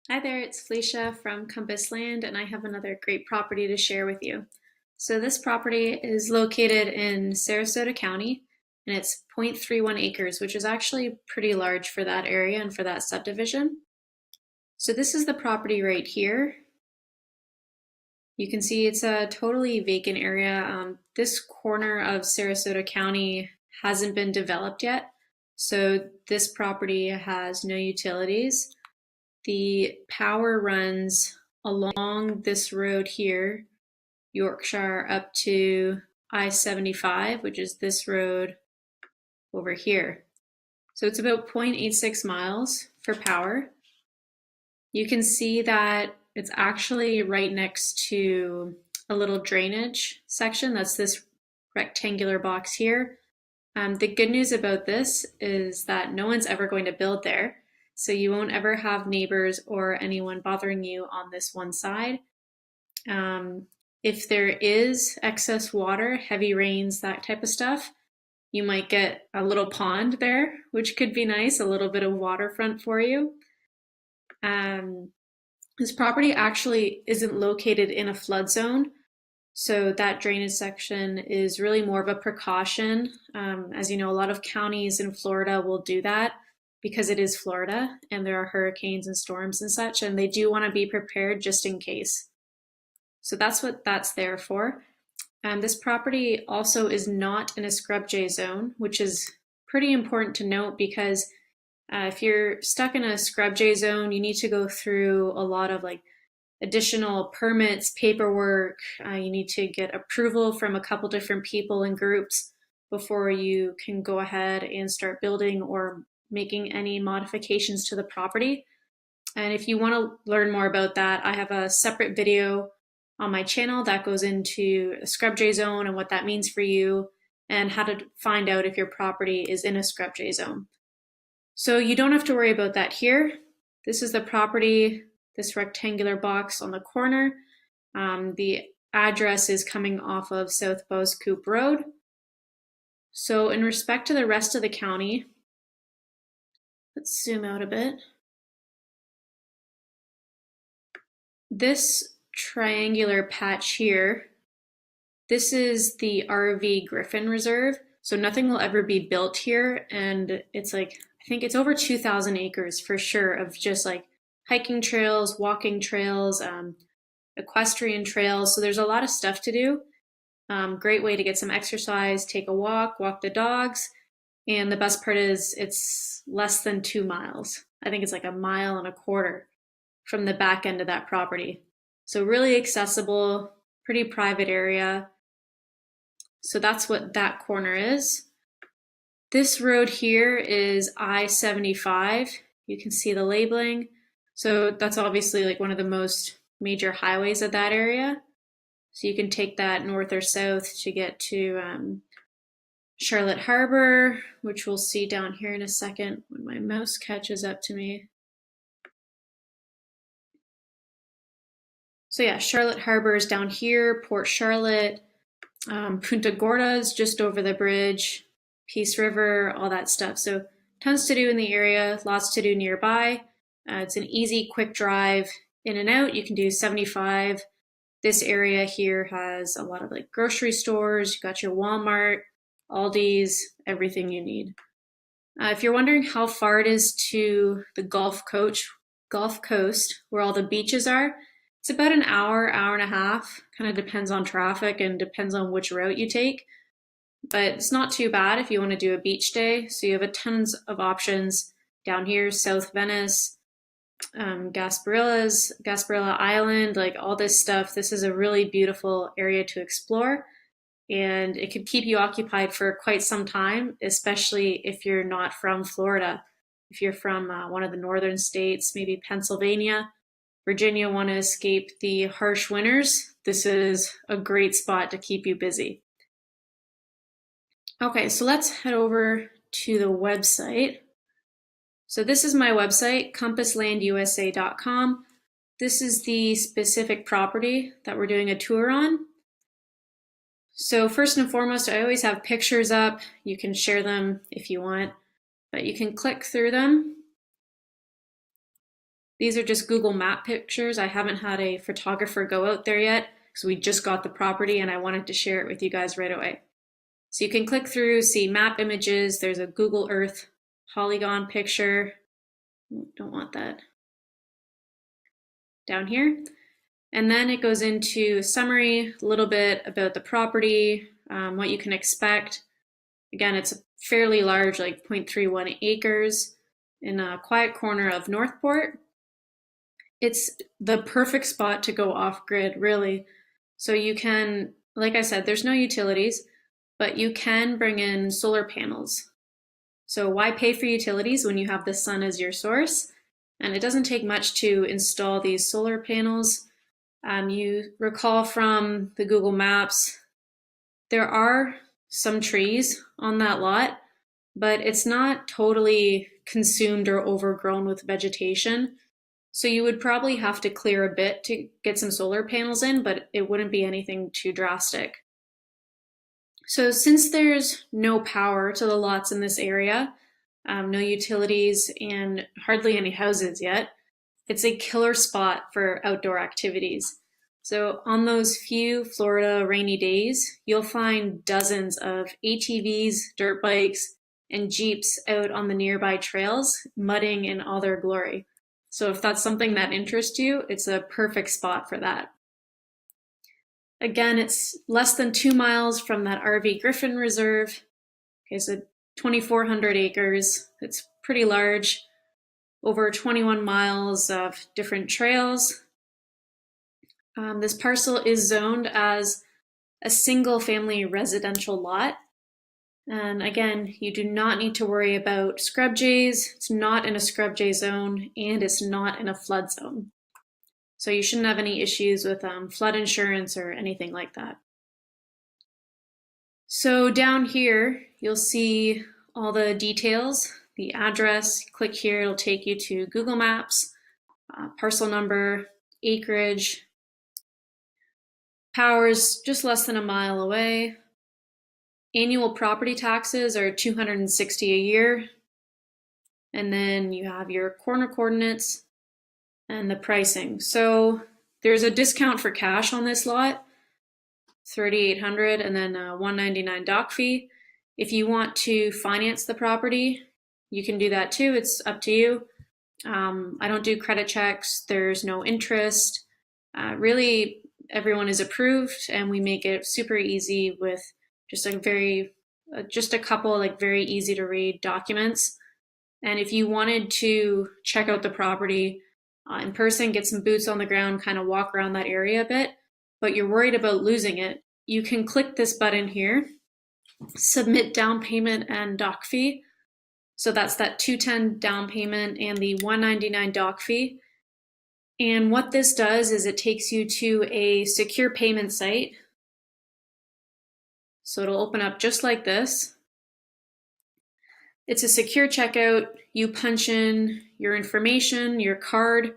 Hi there, it's Felicia from Compass Land, and I have another great property to share with you. So this property is located in Sarasota County, and it's 0.31 acres, which is actually pretty large for that area and for that subdivision. So this is the property right here. You can see it's a totally vacant area. This corner of Sarasota County hasn't been developed yet, so this property has no utilities. The power runs along this road here, Yorkshire, up to I-75, which is this road over here. So it's about 0.86 miles for power. You can see that it's actually right next to a little drainage section. That's this rectangular box here. The good news about this is that no one's ever going to build there. So you won't ever have neighbors or anyone bothering you on this one side. If there is excess water, heavy rains, that type of stuff, you might get a little pond there, which could be nice, a little bit of waterfront for you. This property actually isn't located in a flood zone, so that drainage section is really more of a precaution. As you know, a lot of counties in Florida will do that because it is Florida and there are hurricanes and storms and such, and they do want to be prepared just in case. So that's what that's there for. This property also is not in a scrub J zone, which is pretty important to note because if you're stuck in a scrub J zone, you need to go through a lot of additional permits, paperwork. You need to get approval from a couple different people and groups before you can go ahead and start building or making any modifications to the property. And if you want to learn more about that, I have a separate video on my channel that goes into a scrub J zone and what that means for you and how to find out if your property is in a scrub J zone. So you don't have to worry about that here. This is the property, this rectangular box on the corner. The address is coming off of South Bowes Coupe Road. So in respect to the rest of the county, let's zoom out a bit. This triangular patch here, this is the RV Griffin Reserve. So nothing will ever be built here. And it's I think it's over 2,000 acres for sure of just hiking trails, walking trails, equestrian trails. So there's a lot of stuff to do. Great way to get some exercise, take a walk, walk the dogs. And the best part is it's less than 2 miles. I think it's like 1.25 miles from the back end of that property. So really accessible, pretty private area. So that's what that corner is. This road here is I-75. You can see the labeling. So that's obviously one of the most major highways of that area. So you can take that north or south to get to Charlotte Harbor, which we'll see down here in a second when my mouse catches up to me. So yeah, Charlotte Harbor is down here, Port Charlotte, Punta Gorda is just over the bridge, Peace River, all that stuff. So tons to do in the area, lots to do nearby. It's an easy, quick drive in and out. You can do 75. This area here has a lot of grocery stores. You got your Walmart, Aldi's, everything you need. If you're wondering how far it is to the Gulf Coast, where all the beaches are, it's about an hour, hour and a half. Kind of depends on traffic and depends on which route you take. But it's not too bad if you want to do a beach day. So you have a tons of options down here, South Venice, Gasparilla Island, all this stuff. This is a really beautiful area to explore, and it could keep you occupied for quite some time, especially if you're not from Florida. If you're from one of the northern states, maybe Pennsylvania, Virginia, want to escape the harsh winters, this is a great spot to keep you busy. Okay, so let's head over to the website. So this is my website, compasslandusa.com. This is the specific property that we're doing a tour on. So first and foremost, I always have pictures up. You can share them if you want, but you can click through them. These are just Google Map pictures. I haven't had a photographer go out there yet because we just got the property and I wanted to share it with you guys right away. So you can click through, see map images. There's a Google Earth polygon picture. Don't want that. Down here. And then it goes into a summary, a little bit about the property, what you can expect. Again, it's a fairly large, like 0.31 acres in a quiet corner of Northport. It's the perfect spot to go off-grid, really. So you can, like I said, there's no utilities, but you can bring in solar panels. So why pay for utilities when you have the sun as your source? And it doesn't take much to install these solar panels. You recall from the Google Maps, there are some trees on that lot, but it's not totally consumed or overgrown with vegetation. So you would probably have to clear a bit to get some solar panels in, but it wouldn't be anything too drastic. So since there's no power to the lots in this area, no utilities and hardly any houses yet, it's a killer spot for outdoor activities. So on those few Florida rainy days, you'll find dozens of ATVs, dirt bikes, and Jeeps out on the nearby trails, mudding in all their glory. So if that's something that interests you, it's a perfect spot for that. Again, it's less than 2 miles from that RV Griffin Reserve. Okay, so 2,400 acres. It's pretty large. Over 21 miles of different trails. This parcel is zoned as a single family residential lot. And again, you do not need to worry about scrub jays. It's not in a scrub jay zone and it's not in a flood zone. So you shouldn't have any issues with flood insurance or anything like that. So down here, you'll see all the details, the address. Click here, it'll take you to Google Maps, parcel number, acreage. Power's just less than a mile away. Annual property taxes are $260 a year. And then you have your corner coordinates and the pricing. So there's a discount for cash on this lot, $3,800, and then a $199 doc fee. If you want to finance the property, you can do that too. It's up to you. I don't do credit checks. There's no interest. Really, everyone is approved, and we make it super easy with just a couple like very easy to read documents. And if you wanted to check out the property in person, get some boots on the ground, kind of walk around that area a bit, but you're worried about losing it, you can click this button here, submit down payment and doc fee. So that's that $210 down payment and the $199 doc fee. And what this does is it takes you to a secure payment site. So it'll open up just like this. It's a secure checkout. You punch in your information, your card,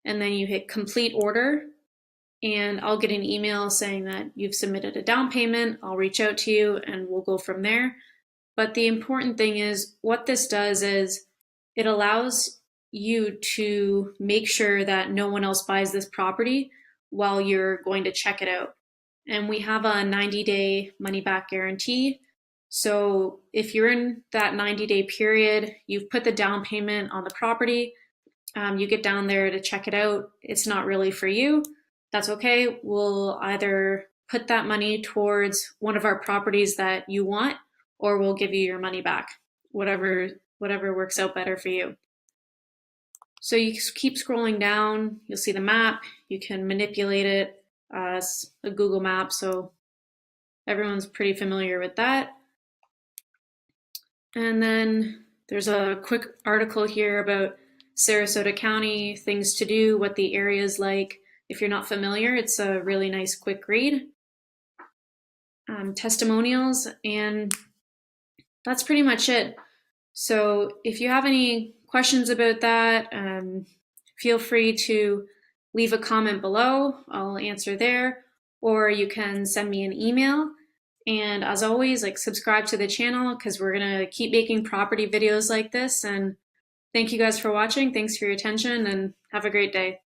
and then you hit complete order. And I'll get an email saying that you've submitted a down payment. I'll reach out to you and we'll go from there. But the important thing is what this does is it allows you to make sure that no one else buys this property while you're going to check it out. And we have a 90-day money-back guarantee. So if you're in that 90-day period, you've put the down payment on the property, you get down there to check it out, it's not really for you, that's okay. We'll either put that money towards one of our properties that you want, or we'll give you your money back, whatever works out better for you. So you keep scrolling down, you'll see the map, you can manipulate it as a Google map, so everyone's pretty familiar with that. And then there's a quick article here about Sarasota County, things to do, what the area is like. If you're not familiar, it's a really nice quick read. Testimonials, and that's pretty much it. So if you have any questions about that, feel free to leave a comment below. I'll answer there, or you can send me an email. And as always, like, subscribe to the channel because we're gonna keep making property videos like this, and Thank you guys for watching. Thanks for your attention and have a great day.